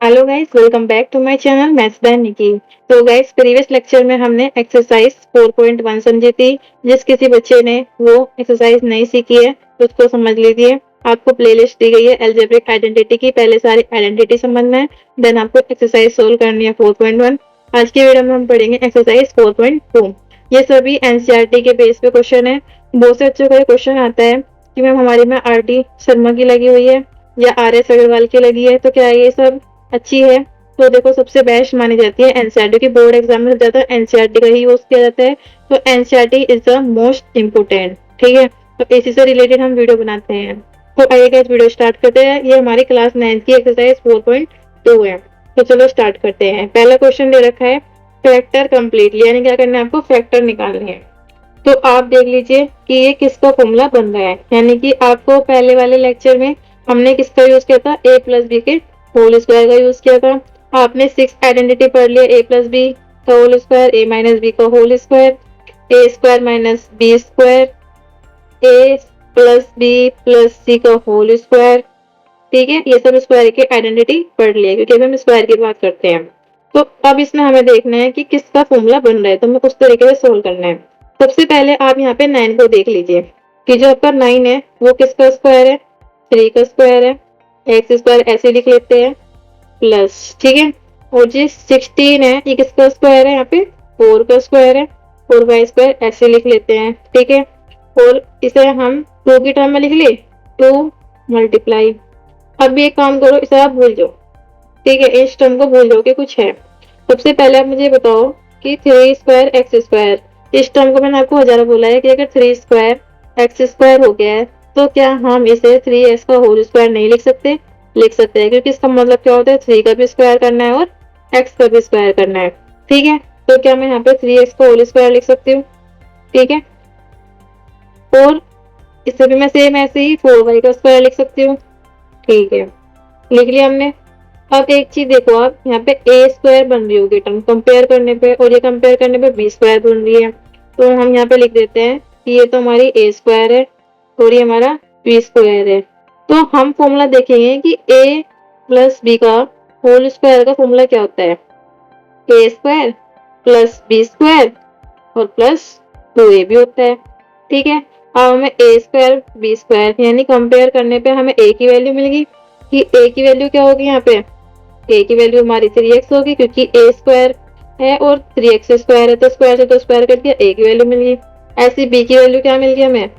Hello guys, welcome back to my channel maths by Niki. तो guys, previous lecture में हमने exercise 4.1 समझी थी। जिस किसी बच्चे ने वो एक्सरसाइज नहीं सीखी है उसको समझ लीजिए। आपको प्लेलिस्ट दी गई है अलजेब्रिक आइडेंटिटी की। पहले सारी आइडेंटिटी समझना है, देन आपको एक्सरसाइज सोल्व करनी है 4.1। आज की वीडियो में हम पढ़ेंगे एक्सरसाइज 4.2। ये सभी एनसीईआरटी के बेस पे क्वेश्चन है। बहुत से बच्चों को ये क्वेश्चन आता है कि मैम हमारी में आर.डी. शर्मा की लगी हुई है या आर.एस. अग्रवाल की लगी है, तो क्या ये सब अच्छी है? तो देखो, सबसे बेस्ट मानी जाती है एनसीईआरटी की। बोर्ड एग्जाम में ज्यादा एनसीईआरटी का ही यूज किया जाता है, तो NCERT is the most important. ठीक है, तो इसी से रिलेटेड हम वीडियो बनाते हैं। तो आइए गाइस, वीडियो स्टार्ट करते हैं। ये हमारी क्लास 9 की एक्सरसाइज 4.2 है। तो चलो स्टार्ट करते हैं। पहला क्वेश्चन दे रखा है फैक्टर कंप्लीटली, यानी क्या करना है आपको, फैक्टर निकालने हैं। तो आप देख लीजिए कि ये किसका फॉर्मूला बन रहा है। यानी कि आपको पहले वाले लेक्चर में हमने किसका यूज किया था, ए प्लस बी के होल स्क्वायर का यूज किया था। आपने 6 आइडेंटिटी पढ़ लिया, ए प्लस बी का होल स्क्वायर, ए माइनस बी का whole square, a square minus B square, A plus B plus सी का होल स्क्वायर। ठीक है, ये सब स्क्वायर की आइडेंटिटी पढ़ लिया, क्योंकि अभी हम स्क्वायर की बात करते हैं। तो अब इसमें हमें देखना है कि किसका फॉर्मूला बन रहा है, तो हमें उस तरीके से सोल्व करना है। सबसे पहले आप यहाँ पे 9 को देख लीजिए कि जो आपका 9 है वो किसका स्क्वायर है, 3 का स्क्वायर है। एक्स स्क्वायर ऐसे लिख लेते हैं प्लस, ठीक है। और जो 16 है ये किसका स्क्वायर है, यहाँ पे 4 का स्क्वायर है। और वाई स्क्वायर ऐसे लिख लेते हैं, ठीक है। और इसे हम 2 की टर्म में लिख लिए, 2 मल्टीप्लाई। अब भी एक काम करो, इसे आप भूल जाओ, ठीक है, इस टर्म को भूल जाओ कि कुछ है। सबसे पहले आप मुझे बताओ कि 3 स्क्वायर एक्स स्क्वायर, इस टर्म को मैंने आपको हजारों बोला है कि अगर 3 स्क्वायर एक्स स्क्वायर हो गया है तो क्या हम इसे 3x का होल स्क्वायर नहीं लिख सकते? लिख सकते हैं, क्योंकि इसका मतलब क्या होता है, 3 का भी स्क्वायर करना है और x का भी स्क्वायर करना है। ठीक है, तो क्या मैं यहाँ पे 3x का होल स्क्वायर लिख सकती हूँ? ठीक है, और इसे भी मैं सेम ऐसे ही 4y का स्क्वायर लिख सकती हूँ। ठीक है, लिख लिया हमने। अब एक चीज देखो, आप यहाँ पे ए स्क्वायर बन रही होगी टर्म कंपेयर करने पे, और ये कंपेयर करने पे बी स्क्वायर बन रही है। तो हम यहाँ पे लिख देते हैं कि ये तो हमारी ए स्क्वायर है और ये हमारा बी स्क्वायर है। तो हम फॉर्मूला देखेंगे कि ए प्लस बी का होल स्क्वायर का फॉर्मूला क्या होता है, a square plus B square और प्लस 2a भी होता है। ठीक है, अब हमें ए स्क्वायर बी स्क्वायर यानी कंपेयर करने पे हमें ए की वैल्यू मिल गई कि ए की वैल्यू क्या होगी, यहाँ पे ए की वैल्यू हमारी 3x होगी, क्योंकि ए स्क्वायर है और 3x स्क्वायर है, तो स्क्वायर से तो स्क्वायर कर दिया, ए की वैल्यू मिल गई। ऐसी बी की वैल्यू क्या मिल गई हमें,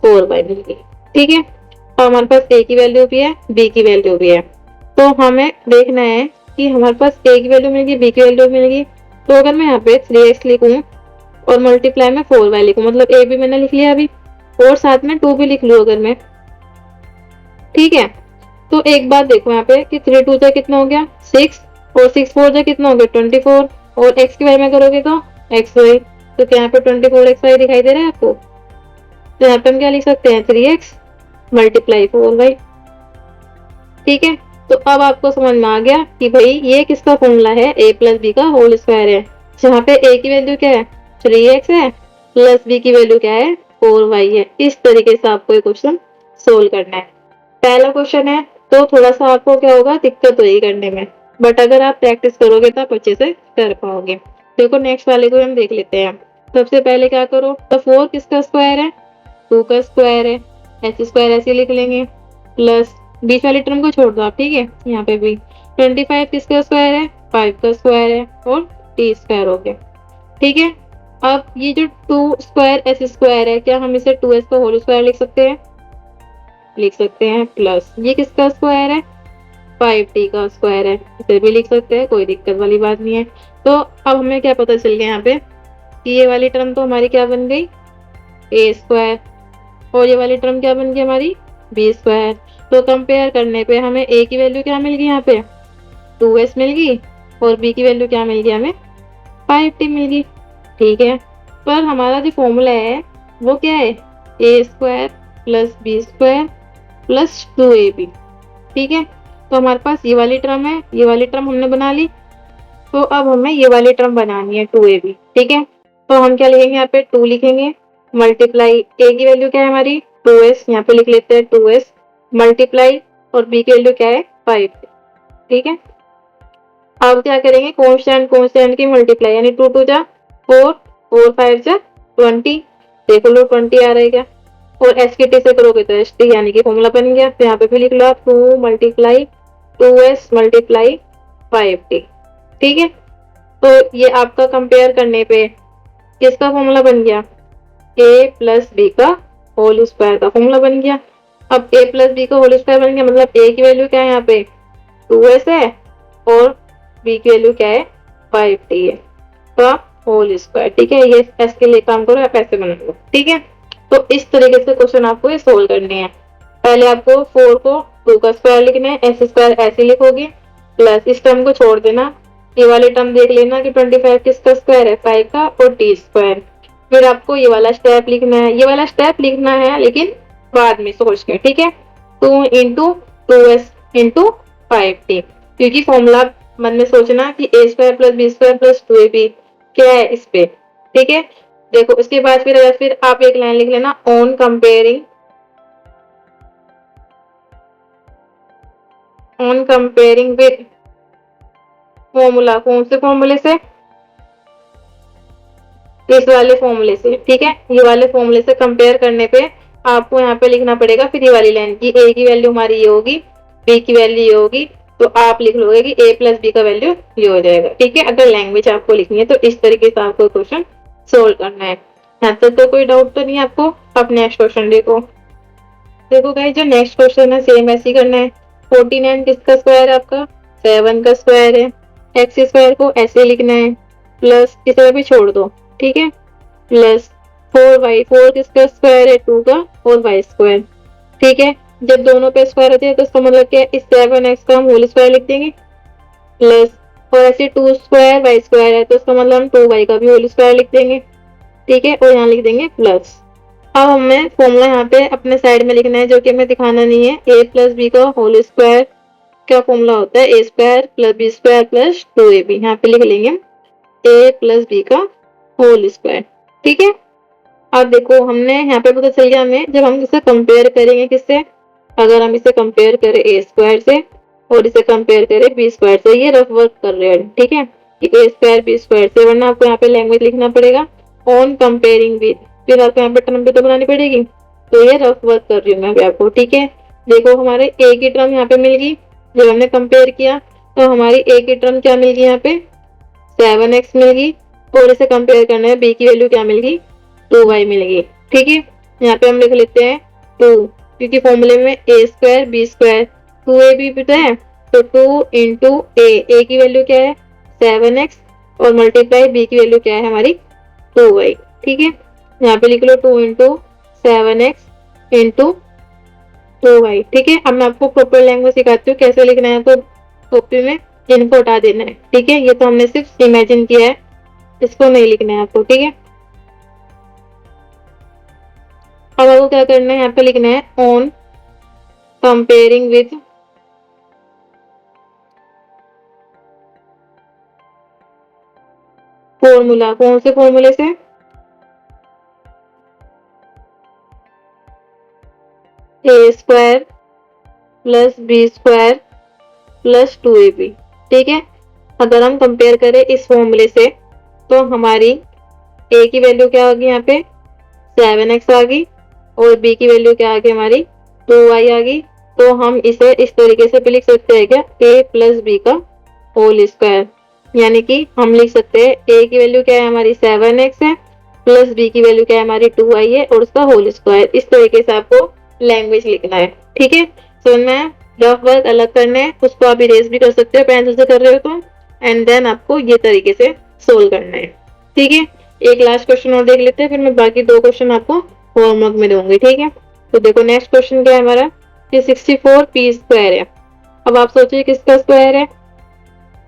4y मिल गई। ठीक है, तो हमारे पास ए की वैल्यू भी है, बी की वैल्यू भी है। तो हमें देखना है कि हमारे पास ए की वैल्यू मिल गई, बी की वैल्यू मिल गई। तो अगर मैं यहाँ पे 3x लिखूं और मल्टीप्लाई में 4y लिखूं, मतलब ए भी मैंने लिख लिया अभी, और साथ में 2 भी लिख लूं अगर मैं। ठीक है, तो एक बात देखो यहाँ पे कि 3 2 जा कितना हो गया 6, और 6 4 जा कितना हो गया 24, और x की वैल्यू में करोगे तो xy। तो क्या यहाँ पे 24xy दिखाई दे रहा है आपको? तो यहाँ पे हम क्या लिख सकते हैं, 3x मल्टीप्लाई 4y। ठीक है, तो अब आपको समझ में आ गया कि भाई ये किसका फॉर्मूला है, a प्लस बी का होल स्क्वायर है। जहाँ पे a की वैल्यू क्या है, 3x है, प्लस b की वैल्यू क्या है, 4y है। इस तरीके से आपको ये क्वेश्चन सोल्व करना है। पहला क्वेश्चन है तो थोड़ा सा आपको क्या होगा, दिक्कत होगी करने में, बट अगर आप प्रैक्टिस करोगे तो आप अच्छे से कर पाओगे। देखो, नेक्स्ट वाले को हम देख लेते हैं। सबसे पहले क्या करो, तो 4 किसका स्क्वायर है, 2 का स्क्वायर है, एच स्क्वायर ऐसे लिख लेंगे, प्लस बीच वाली टर्म को छोड़ दो आप, ठीक है। यहाँ पे भी 25 किसका स्क्वायर है, 5 का स्क्वायर है, और टी स्क्वायर हो गया। ठीक है, अब ये जो 2 स्क्वायर एस स्क्वायर है, क्या हम इसे 2s का होल स्क्वायर लिख सकते हैं? लिख सकते हैं, प्लस ये किसका स्क्वायर है, 5t का स्क्वायर है, इसे भी लिख सकते हैं, कोई दिक्कत वाली बात नहीं है। तो अब हमें क्या पता चल गया यहाँ पे कि ये वाली टर्म तो हमारी क्या बन गई, ए स्क्वायर, और ये वाली टर्म क्या बन गई हमारी, बी स्क्वायर। तो कंपेयर करने पे हमें ए की वैल्यू क्या मिल गई, यहाँ पे 2s मिल गई, और बी की वैल्यू क्या मिल गई हमें, 5t मिल गई। ठीक है, पर हमारा जो फॉर्मूला है वो क्या है, a square plus B square plus 2ab। ठीक है, तो हमारे पास ये वाली टर्म है, ये वाली टर्म हमने बना ली। तो अब हमें ये वाली टर्म बनानी है 2ab। ठीक है, तो हम क्या लिखेंगे, यहाँ पे 2 लिखेंगे, मल्टीप्लाई ए की वैल्यू क्या है हमारी 2s, यहाँ पे लिख लेते हैं 2s मल्टीप्लाई, और बी की वैल्यू क्या है 5। ठीक है, अब क्या करेंगे, कांस्टेंट कांस्टेंट की मल्टीप्लाई, यानी 2 टू जा 4, 4 5 जा 20, देख लो 20 आ रहा है क्या, और एस की टी से करोगे तो एस टी, यानी कि फॉर्मूला बन गया। तो यहाँ पे भी लिख लो आप 2 मल्टीप्लाई 2s मल्टीप्लाई 5t। ठीक है, तो ये आपका कंपेयर करने पे किसका फॉर्मूला बन गया, a प्लस बी का होल स्क्वायर का फॉर्मूला बन गया। अब a प्लस बी का होल स्क्वायर बन गया, मतलब a की वैल्यू क्या है यहाँ पे 2s है, और b की वैल्यू क्या है 5t है, का होल स्क्वायर। ठीक है, ये s के लिए काम करो, आप ऐसे बना लो। ठीक है, तो इस तरीके से क्वेश्चन आपको ये सोल्व करने हैं। पहले आपको 4 को 2 का स्क्वायर लिखना है, एस स्क्वायर ऐसे लिखोगे, प्लस इस टर्म को छोड़ देना, ये वाले टर्म देख लेना कि 25 किसका स्क्वायर है 5 का, और टी स्क्वायर। फिर आपको ये वाला स्टेप लिखना है, ये वाला स्टेप लिखना है लेकिन बाद में सोच के। ठीक है, 2 इंटू 2s इंटू 5t, क्योंकि फॉर्मूला मन में सोचना कि a square plus B square plus 2ab क्या है इस पे। ठीक है, देखो उसके बाद फिर आप एक लाइन लिख लेना, ऑन कंपेयरिंग विद फॉर्मूला, कौन से फॉर्मूले से, इस वाले फॉर्मूले से। ठीक है, ये वाले फॉर्मूले से कंपेयर करने पे आपको यहाँ पे लिखना पड़ेगा फिर ये वाली लाइन की a की वैल्यू हमारी ये होगी, b की वैल्यू ये होगी, तो आप लिख लोगे कि a प्लस बी का वैल्यू ये हो जाएगा। ठीक है, अगर लैंग्वेज आपको लिखनी है तो इस तरीके से आपको क्वेश्चन सोल्व करना है। यहाँ तक तो कोई डाउट तो नहीं है आपको। अब नेक्स्ट क्वेश्चन देखो। देखो गाइस, जो नेक्स्ट क्वेश्चन है सेम ऐसे ही करना है। 49 किसका स्क्वायर है आपका 7 का स्क्वायर है, एक्स स्क्वायर को ऐसे लिखना है, प्लस इसे भी छोड़ दो। ठीक है, प्लस 4y, 4 किसका स्क्वायर है 2 का, और y स्क्वायर। ठीक है, जब दोनों पे स्क्वायर होते हैं तो इसका मतलब क्या है, इस 7x का हम होल स्क्वायर लिख देंगे, प्लस और ऐसे 2 स्क्वायर y स्क्वायर है तो इसका मतलब हम 2y का भी होल स्क्वायर लिख देंगे। ठीक है, और यहाँ लिख देंगे प्लस। अब हमें फॉर्मूला यहाँ पे अपने साइड में लिखना है, जो कि हमें दिखाना नहीं है। a प्लस बी का होल स्क्वायर का फॉर्मूला होता है a square plus B square plus 2ab, यहाँ पे लिख लेंगे a प्लस बी का होल स्क्वायर। ठीक है, अब देखो हमने यहाँ पे पता चल गया हमें, जब हम इसे कंपेयर करेंगे किससे, अगर हम इसे कंपेयर करें a स्क्वायर से और इसे कंपेयर करें b स्क्वायर से, ये रफ वर्क कर रहे हैं। ठीक है, कि a स्क्वायर b स्क्वायर से, वरना आपको यहाँ पे लैंग्वेज लिखना पड़ेगा ऑन कंपेयरिंग विद, फिर आपको यहाँ पे टर्म भी तो बनानी पड़ेगी, तो ये रफ वर्क कर रही हूँ मैं अभी आपको। ठीक है, देखो हमारे a की टर्म यहाँ पे मिल गई, जब हमने कंपेयर किया तो हमारी a की टर्म क्या मिल गई, यहाँ पे 7x मिल गई, और इसे कंपेयर करना है b की वैल्यू क्या मिल गई 2y मिल गई। ठीक है, यहाँ पे हम लिख लेते हैं 2, क्योंकि फॉर्मूले में a square B square 2ab पता है, तो 2 इंटू a की वैल्यू क्या है 7x, और मल्टीप्लाई b की वैल्यू क्या है हमारी 2y। ठीक है, यहाँ पे लिख लो 2 इंटू 7x इंटू 2y। ठीक है, अब मैं आपको प्रॉपर लैंग्वेज सिखाती हूँ कैसे लिखना है, तो कॉपी में इनको हटा देना है। ठीक है, ये तो हमने सिर्फ इमेजिन किया है, इसको नहीं लिखना है आपको। ठीक है, अब आपको क्या करना है, यहाँ पे लिखना है ऑन कंपेयरिंग विद फॉर्मूला, कौन से फॉर्मूले से, a square plus B square plus 2ab। ठीक है, अगर हम कंपेयर करें इस फॉर्मूले से तो हमारी a की वैल्यू क्या होगी, यहाँ पे 7x आ गई, और b की वैल्यू क्या आ गई हमारी 2y आ गई। तो हम इसे इस तरीके से भी लिख सकते हैं क्या, a प्लस बी का होल स्क्वायर, यानी कि हम लिख सकते हैं a की वैल्यू क्या है हमारी 7x है, प्लस b की वैल्यू क्या है हमारी 2y है, और उसका होल स्क्वायर। इस तरीके से आपको लैंग्वेज लिखना है। ठीक है, समझना है, रफ वर्क अलग करना है, उसको आप इरेज भी कर सकते हो पेंसिल से कर रहे हो तो, एंड देन आपको ये तरीके से सोल्व करना है। ठीक है, एक लास्ट क्वेश्चन और देख लेते हैं, फिर मैं बाकी 2 क्वेश्चन आपको होमवर्क में दूंगी। ठीक है, तो देखो नेक्स्ट क्वेश्चन क्या है हमारा, कि 64 पी स्क्वायर है। अब आप सोचिए किसका स्क्वायर है,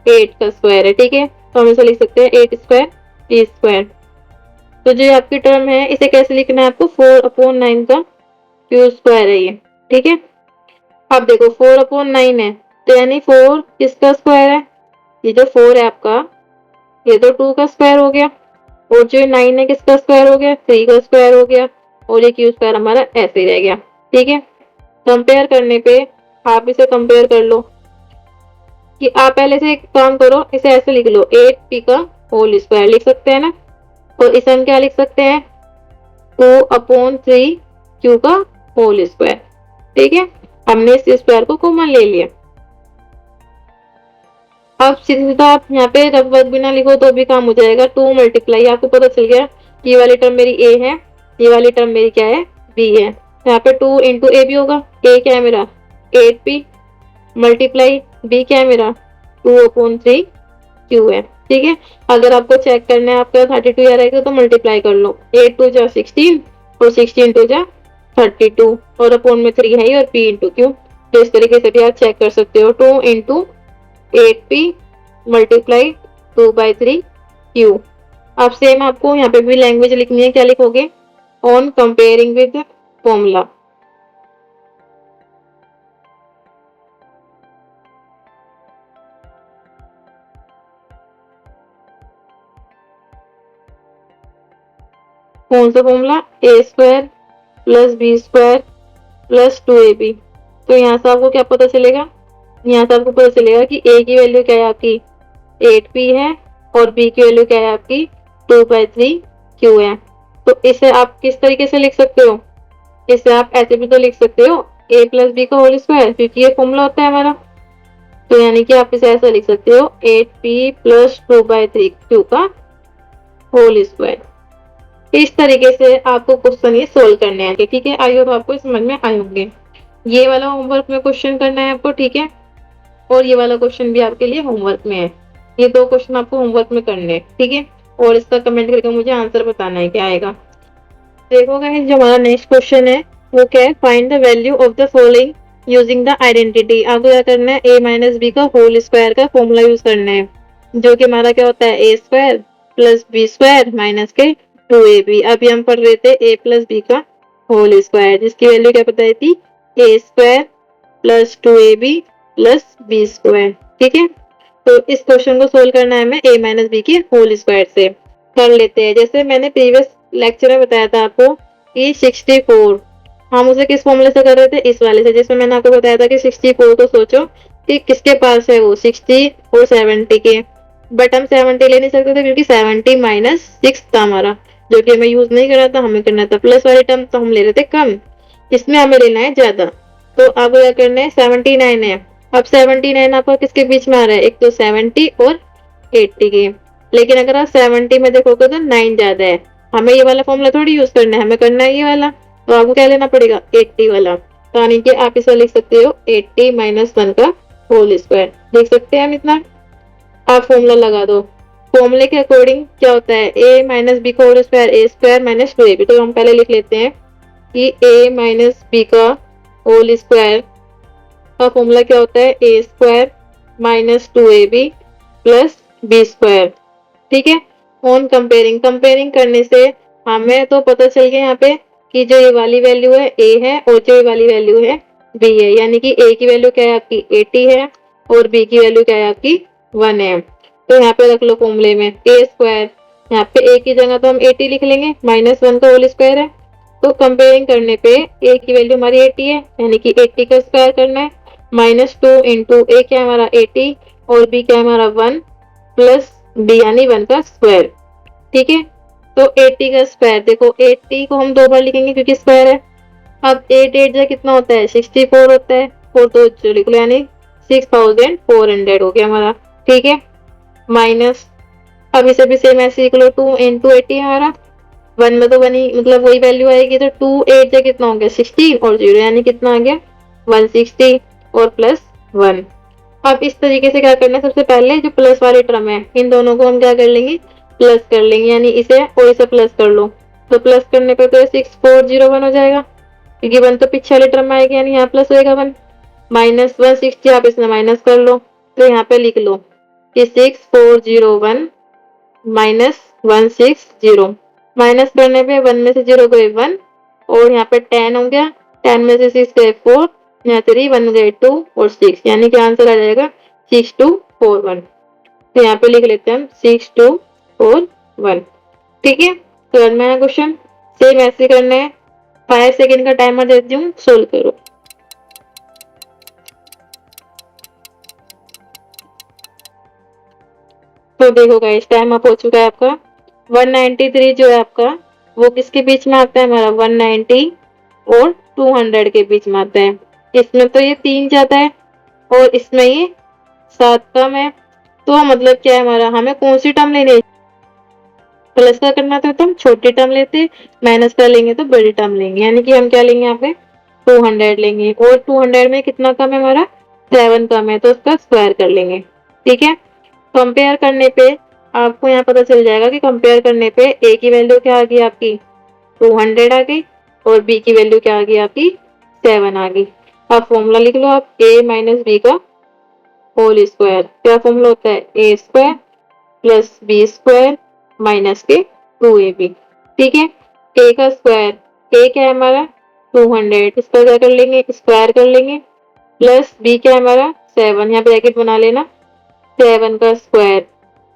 8 का स्क्वायर है। ठीक है, तो हम इसे लिख सकते हैं 8 स्क्वायर पी स्क्वायर। तो जो आपकी टर्म है इसे कैसे लिखना है आपको, 4/9 का क्यू स्क्वायर है ये। ठीक है, अब देखो 4/9 है, तो यानी 4 किसका स्क्वायर है, ये जो 4 है आपका ये तो 2 का स्क्वायर हो गया, और जो 9 है किसका स्क्वायर हो गया 3 का स्क्वायर हो गया, और ये क्यू स्क्वायर हमारा ऐसे ही रह गया। ठीक है, कंपेयर करने पे आप इसे कंपेयर कर लो, कि आप पहले से एक काम करो, इसे ऐसे लिख लो, 8p का होल स्क्वायर लिख सकते हैं ना, और इसे हम क्या लिख सकते हैं, 2/3 q का होल स्क्वायर। ठीक है, हमने इस स्क्वायर को कॉमन ले लिया। अब सीधा आप यहाँ पे रफ वर्क बिना लिखो तो भी काम हो जाएगा। 2 मल्टीप्लाई, आपको पता चल गया ये वाली टर्म मेरी ए है, ये वाली टर्म मेरी क्या है, बी है। यहाँ पे 2 इंटू ए भी होगा, ए क्या है मेरा 8p, मल्टीप्लाई बी क्या है मेरा 2/3 क्यू है। ठीक है, अगर आपको चेक करना है आपका 32 आ रहेगा तो मल्टीप्लाई कर लो, 8 2 जा 16 और 16 2 जा 32, और अपोन में 3 है और p इंटू क्यू। तो इस तरीके से भी आप चेक कर सकते हो, 2 इंटू 8p मल्टीप्लाई 2/3 क्यू। अब सेम आपको यहाँ पे भी लैंग्वेज लिखनी है, क्या लिखोगे, ऑन कंपेयरिंग विद फॉर्मूला। कौन सा formula, a square plus B square plus 2ab। तो यहाँ से आपको क्या पता चलेगा, यहाँ से आपको पता चलेगा कि a की वैल्यू क्या है आपकी 8p है, और b की वैल्यू क्या है आपकी 2/3 q है। तो इसे आप किस तरीके से लिख सकते हो, इसे आप ऐसे भी तो लिख सकते हो, a प्लस बी का होल स्क्वायर, क्योंकि ये फॉर्मूला होता है हमारा। तो यानी कि आप इसे ऐसा लिख सकते हो, 8p प्लस 2/3 q का होल स्क्वायर। इस तरीके से आपको क्वेश्चन ये सोल्व करने हैं। ठीक है, आई होप आपको समझ में आए होंगे। ये वाला होमवर्क में क्वेश्चन करना है आपको, ठीक है, और ये वाला क्वेश्चन भी आपके लिए होमवर्क में है। ये 2 क्वेश्चन आपको होमवर्क में करने हैं, ठीक है, और इसका कमेंट करके मुझे आंसर बताना है क्या आएगा। देखो गाइस, जो हमारा नेक्स्ट क्वेश्चन है वो क्या है, find the value of the following using the identity. आपको क्या करना है, a माइनस बी का होल स्क्वायर का फॉर्मूला यूज करना है, जो कि हमारा क्या होता है, a square plus B square minus के 2ab। अभी हम पढ़ रहे थे a प्लस बी का होल स्क्वायर, जिसकी वैल्यू क्या बताई थी, a square plus 2ab plus B square. ठीक है, तो इस क्वेश्चन को सोल्व करना है हमें a माइनस बी के होल स्क्वायर से। कर लेते हैं, जैसे मैंने प्रीवियस लेक्चर में बताया था आपको कि 64 हम उसे किस फॉर्मूले से कर रहे थे, इस वाले से, जिसमें मैंने आपको बताया था कि 64 को सोचो कि किसके पास है, वो 60 और 70 के। बट हम 70 ले नहीं सकते थे क्योंकि 70 माइनस 6 था हमारा, जो कि हमें यूज नहीं करना था, हमें करना था प्लस वाली टर्म, तो हम ले रहे थे कम, इसमें हमें लेना है ज्यादा। तो अब क्या करना है, 79 है। अब 79 आपका किसके बीच में आ रहा है, एक तो 70 और 80 के। लेकिन अगर आप 70 में देखोगे तो 9 ज्यादा है, हमें ये वाला फॉर्मूला थोड़ी यूज करना है, हमें करना है ये वाला। तो आपको क्या लेना पड़ेगा, 80 वाला। तो यानी कि आप इसे लिख सकते हो 80 माइनस 1 का होल स्क्वायर, देख सकते हैं हम इतना। आप फॉर्मूला लगा दो, फॉर्मूले के अकॉर्डिंग क्या होता है, a माइनस बी का whole square, a square minus 2ab। तो हम पहले लिख लेते हैं कि a माइनस बी का होल स्क्वायर का फॉर्मूला क्या होता है, a square minus 2ab plus B square. ठीक है, ऑन कंपेयरिंग, कंपेयरिंग करने से हमें तो पता चल गया यहाँ पे कि जो ये वाली वैल्यू है a है, और जो ये वाली वैल्यू है b है। यानी कि a की वैल्यू क्या है आपकी 80 है, और b की वैल्यू क्या है आपकी 1 है। तो यहाँ पे रख लो फॉर्मूले में ए स्क्वायर, यहाँ पे a की जगह तो हम 80 लिख लेंगे, माइनस 1 का होल स्क्वायर है। तो कंपेयरिंग करने पे a की वैल्यू हमारी 80 है, यानी कि 80 का स्क्वायर करना है, माइनस 2 इंटू ए क्या है हमारा 80 और b क्या है हमारा 1 प्लस b यानी 1 का स्क्वायर। ठीक है, तो 80 का स्क्वायर, देखो 80 को हम 2 बार लिखेंगे क्योंकि स्क्वायर है। अब 8 8 जा कितना होता है, 64 होता है, 4 तो लिख लो, यानी 6400 हो गया हमारा। ठीक है, माइनस, अब इसे भी सेम ऐसे लिख लो, 2 इंटू 80 हमारा, 1 में तो बनी मतलब वही वैल्यू आएगी, तो 2 8 जा कितना हो गया 16 और 0, यानी कितना आ गया 160 और प्लस 1। अब इस तरीके से क्या करना है, सबसे पहले जो प्लस वाली टर्म है इन दोनों को हम क्या कर लेंगे, प्लस कर लेंगे, यानी इसे और इसे प्लस कर लो। तो प्लस करने पे तो 6401 हो जाएगा, क्योंकि 1 तो पीछे वाली टर्म आएगी, यानी यहाँ प्लस होएगा 1, माइनस 160 आप इसमें माइनस कर लो। तो यहाँ पे लिख लो कि 6401 माइनस 160, माइनस करने पे 1 में से 0 गए 1, और यहाँ पे 10 हो गया, 10 में से 6 गए 4, यहाँ 3 1 गए 2 और 6, यानी कि आंसर आ जाएगा 6241। तो यहाँ पे लिख लेते हैं हम 6241। ठीक है, तो आज मेरा क्वेश्चन सेम ऐसे करना है, 5 सेकेंड का टाइमर देती हूँ, सोल्व करो। तो देखो गाइस, टाइम अप हो चुका है आपका। 193 जो है आपका, वो किसके बीच में आता है हमारा, 190 और 200 के बीच में आता है। इसमें तो ये 3 जाता है और इसमें ये 7 कम है। तो मतलब क्या है हमारा, हमें कौन सी टर्म लेनी है, प्लस का करना था तो हम छोटी टर्म लेते, माइनस का लेंगे तो बड़ी टर्म लेंगे, यानी कि हम क्या लेंगे यहाँ पे 200 लेंगे, और 200 में कितना कम है हमारा, 7 कम है, तो उसका स्क्वायर कर लेंगे। ठीक है, कंपेयर करने पे आपको यहाँ पता चल जाएगा कि कंपेयर करने पे ए की वैल्यू क्या आ गई आपकी, 200 आ गई, और बी की वैल्यू क्या आ गई आपकी, 7 आ गई। अब फॉर्मूला लिख लो आप, ए माइनस बी का होल स्क्वायर। क्या फॉर्मूला होता है, a square plus B square minus के 2ab। ठीक है, ए का स्क्वायर, ए क्या है हमारा 200, इसका क्या कर लेंगे, स्क्वायर कर लेंगे, प्लस बी क्या है हमारा 7, यहाँ ब्रैकेट बना लेना, 7 का स्क्वायर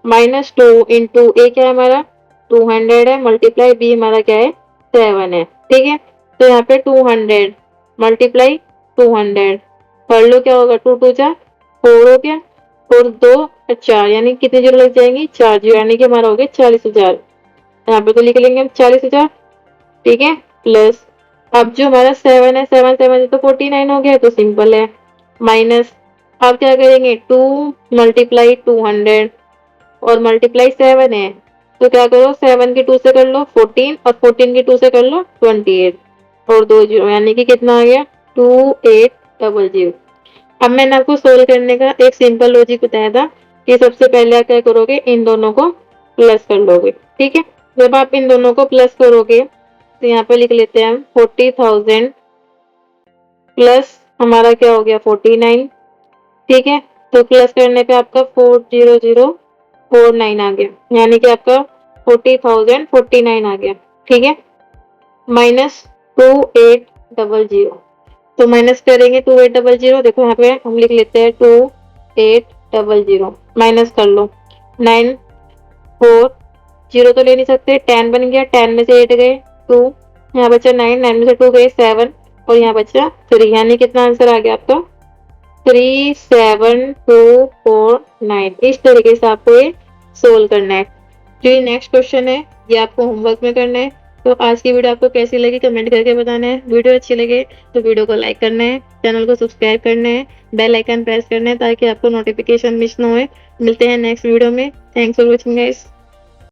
माइनस 2 इंटू ए क्या है हमारा 200 है, मल्टीप्लाई बी हमारा क्या है 7 है। ठीक है, तो यहाँ पे 200 मल्टीप्लाई 200 कर लो, क्या होगा 2 2 जा 4 हो गया, और 2 4, यानी कितने जीरो लग जाएंगी, 4 जीरो, यानी कि हमारा हो गया 40,000। यहाँ पे तो लिख लेंगे हम 40,000। ठीक है, प्लस अब जो हमारा 7 है, 7 7 तो 49 हो गया, तो सिंपल है, माइनस अब क्या करेंगे 2 मल्टीप्लाई 200 और मल्टीप्लाई 7 है, तो क्या करो 7 की 2 से कर लो 14, और 14 की 2 से कर लो 28, और 2 जीरो, यानी कि कितना आ गया 2800। अब मैंने आपको सोल्व करने का एक सिंपल लॉजिक बताया था कि सबसे पहले आप क्या करोगे, इन दोनों को प्लस कर लोगे। ठीक है, जब आप इन दोनों को प्लस करोगे तो यहाँ पे लिख लेते हैं हम 40,000 प्लस हमारा क्या हो गया 49। ठीक है, तो प्लस करने पे आपका 40049 आ गया, यानी कि आपका 40,049 आ गया। ठीक है, माइनस 2800, तो माइनस करेंगे 2800, देखो यहाँ पे हम लिख लेते हैं 2800, माइनस कर लो 9 4 जीरो तो ले नहीं सकते, 10 बन गया, 10 में से 8 गए 2, यहाँ बचा 9, 9 में से 2 गए 7, और यहाँ बचा 3, यानी कितना आंसर आ गया आपका 37249। इस तरीके से आपको ये सोल्व करना है। जो ये नेक्स्ट क्वेश्चन है ये आपको होमवर्क में करना है। तो आज की वीडियो आपको कैसी लगी कमेंट करके बताना है। वीडियो अच्छी लगे तो वीडियो को लाइक करना है, चैनल को सब्सक्राइब करना है, बेल आइकन प्रेस करना है ताकि आपको नोटिफिकेशन मिस ना होए। मिलते हैं नेक्स्ट वीडियो में। Thanks for watching guys.